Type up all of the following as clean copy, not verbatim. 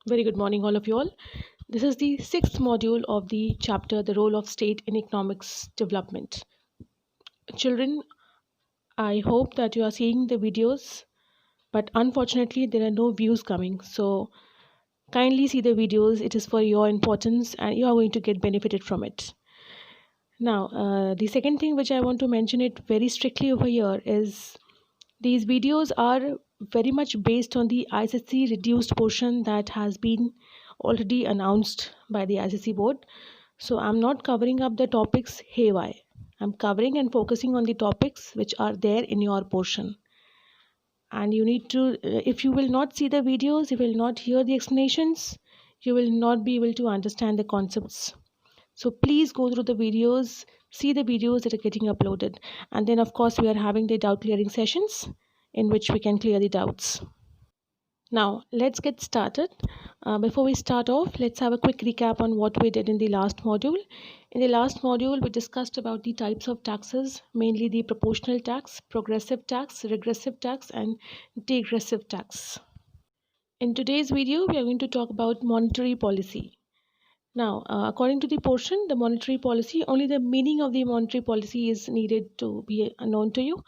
Very good morning, all of you all. This is the sixth module of the chapter, The Role of State in Economics Development. Children, I hope that you are seeing the videos, but unfortunately, there are no views coming. So, kindly see the videos. It is for your importance and you are going to get benefited from it. Now, the second thing which I want to mention it very strictly over here is these videos are very much based on the ICC reduced portion that has been already announced by the ICC board. So I'm not covering up the topics haywire. I'm covering and focusing on the topics which are there in your portion. And you need to, if you will not see the videos, you will not hear the explanations, you will not be able to understand the concepts. So please go through the videos, see the videos that are getting uploaded. And then, of course, we are having the doubt clearing sessions in which we can clear the doubts. Now, let's get started. Before we start off, let's have a quick recap on what we did in the last module. In the last module, we discussed about the types of taxes, mainly the proportional tax, progressive tax, regressive tax, and degressive tax. In today's video, we are going to talk about monetary policy. Now, according to the portion, the monetary policy, only the meaning of the monetary policy is needed to be known to you.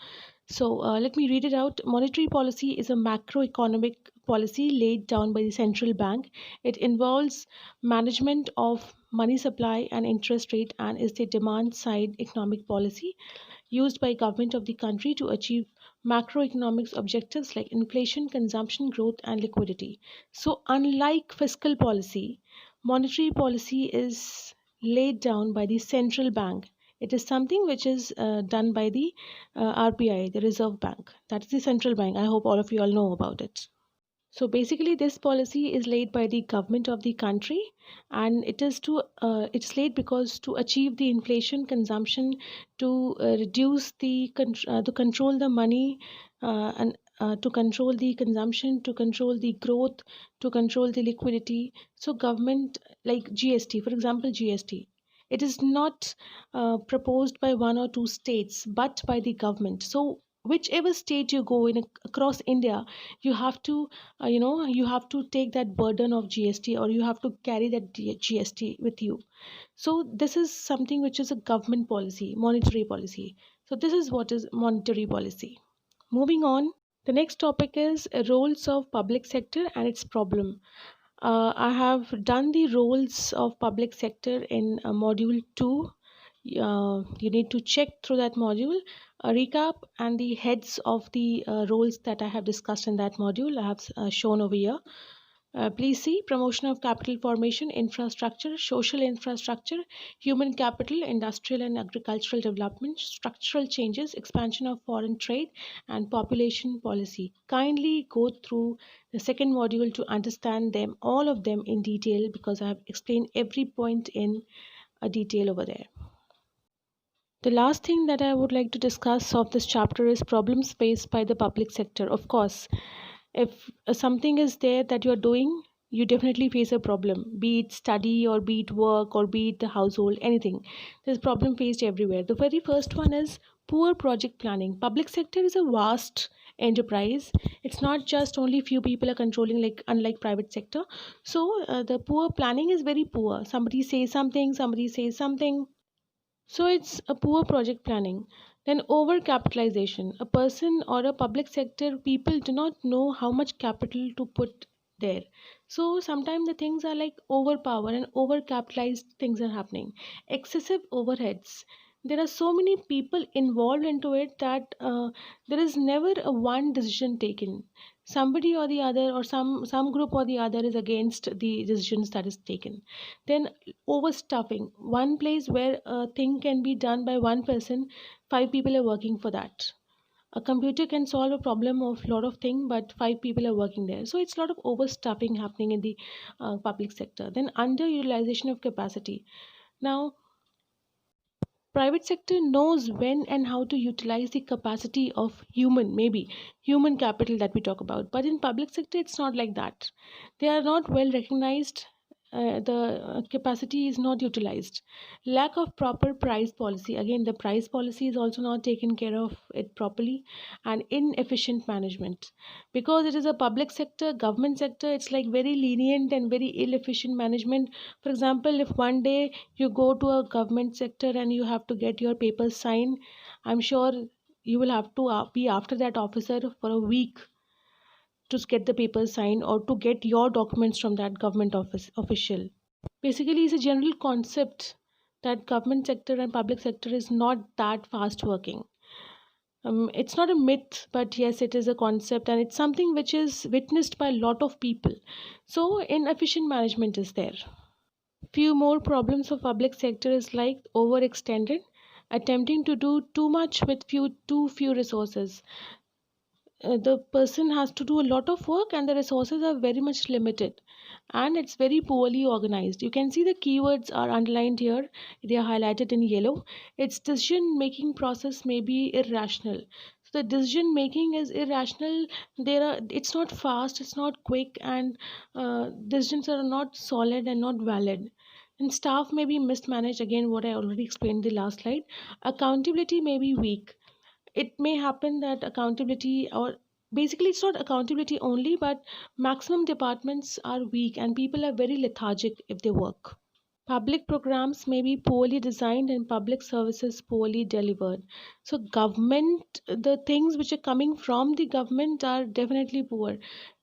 So, let me read it out. Monetary policy is a macroeconomic policy laid down by the central bank. It involves management of money supply and interest rate and is the demand side economic policy used by government of the country to achieve macroeconomics objectives like inflation, consumption, growth, and liquidity. So, unlike fiscal policy, monetary policy is laid down by the central bank. It is something which is done by the RBI, the Reserve Bank. That is the central bank. I hope all of you all know about it. So basically, this policy is laid by the government of the country, and it's laid because to achieve the inflation, consumption, to reduce to control the money, and to control the consumption, to control the growth, to control the liquidity. So government like GST, for example, GST. It is not proposed by one or two states, but by the government. So whichever state you go in across India, you have to you have to take that burden of GST, or you have to carry that GST with you. So this is something which is a government policy, monetary policy. So this is what is monetary policy. Moving on, the next topic is roles of public sector and its problem. I have done the roles of public sector in module 2. You need to check through that module, a recap and the heads of the roles that I have discussed in that module. I have shown over here. Please see promotion of capital formation, infrastructure, social infrastructure, human capital, industrial and agricultural development, structural changes, expansion of foreign trade, and population policy. Kindly go through the second module to understand them, all of them in detail, because I have explained every point in a detail over there. The last thing that I would like to discuss of this chapter is problems faced by the public sector. Of course, if something is there that you're doing, you definitely face a problem, be it study or be it work or be it the household, anything. There's problem faced everywhere. The very first one is poor project planning. Public sector is a vast enterprise. It's not just only few people are controlling, like unlike private sector. So the poor planning is very poor. Somebody says something, somebody says something, so it's a poor project planning. Then overcapitalization. A person or a public sector people do not know how much capital to put there. So sometimes the things are like overpower and overcapitalized things are happening. Excessive overheads. There are so many people involved into it that there is never a one decision taken. Somebody or the other, or some group or the other is against the decisions that is taken. Then overstuffing, one place where a thing can be done by one person, five people are working for that. A computer can solve a problem of lot of thing, but five people are working there. So it's a lot of overstuffing happening in the public sector. Then underutilization of capacity. Now private sector knows when and how to utilize the capacity of maybe human capital that we talk about, but in public sector it's not like that. They are not well recognized. the capacity is not utilized. Lack of proper price policy, again the price policy is also not taken care of it properly. And inefficient management, because it is a public sector, government sector, it's like very lenient and very ill efficient management. For example, if one day you go to a government sector and you have to get your papers signed, I'm sure you will have to be after that officer for a week to get the papers signed or to get your documents from that government office official. Basically, it's a general concept that government sector and public sector is not that fast working. It's not a myth, but yes, it is a concept, and it's something which is witnessed by a lot of people. So, inefficient management is there. Few more problems of public sector is like overextended, attempting to do too much with too few resources. The person has to do a lot of work and the resources are very much limited, and it's very poorly organized. You can see the keywords are underlined here, they are highlighted in yellow. Its decision making process may be irrational. So the decision making is irrational. It's not fast, it's not quick, and decisions are not solid and not valid. And staff may be mismanaged, again what I already explained in the last slide. Accountability may be weak. It may happen that accountability, or basically it's not accountability only, but maximum departments are weak and people are very lethargic if they work. Public programs may be poorly designed and public services poorly delivered. So government, the things which are coming from the government are definitely poor.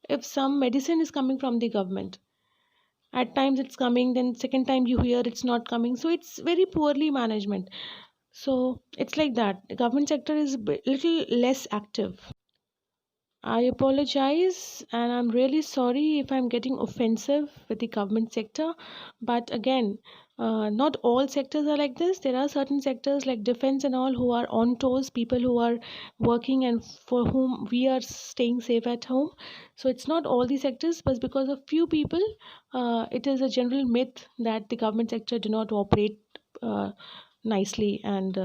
If some medicine is coming from the government, at times it's coming, then second time you hear it's not coming, so it's very poorly management. So it's like that. The government sector is little less active. I apologize and I'm really sorry if I'm getting offensive with the government sector. But again, not all sectors are like this. There are certain sectors like defense and all who are on toes, people who are working and for whom we are staying safe at home. So it's not all the sectors, but because of few people, it is a general myth that the government sector do not operate nicely. And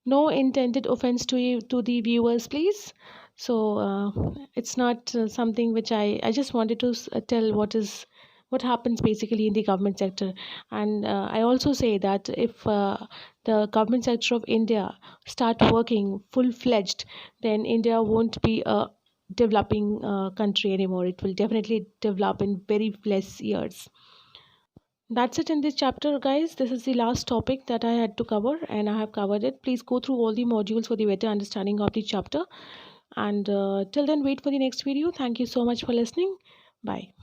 no intended offense to you, to the viewers, please. So it's not something which I just wanted to tell what happens basically in the government sector. And I also say that if the government sector of India start working full-fledged, then India won't be a developing country anymore. It will definitely develop in very less years. That's it in this chapter, guys. This is the last topic that I had to cover, and I have covered it. Please go through all the modules for the better understanding of the chapter. And till then, wait for the next video. Thank you so much for listening. Bye.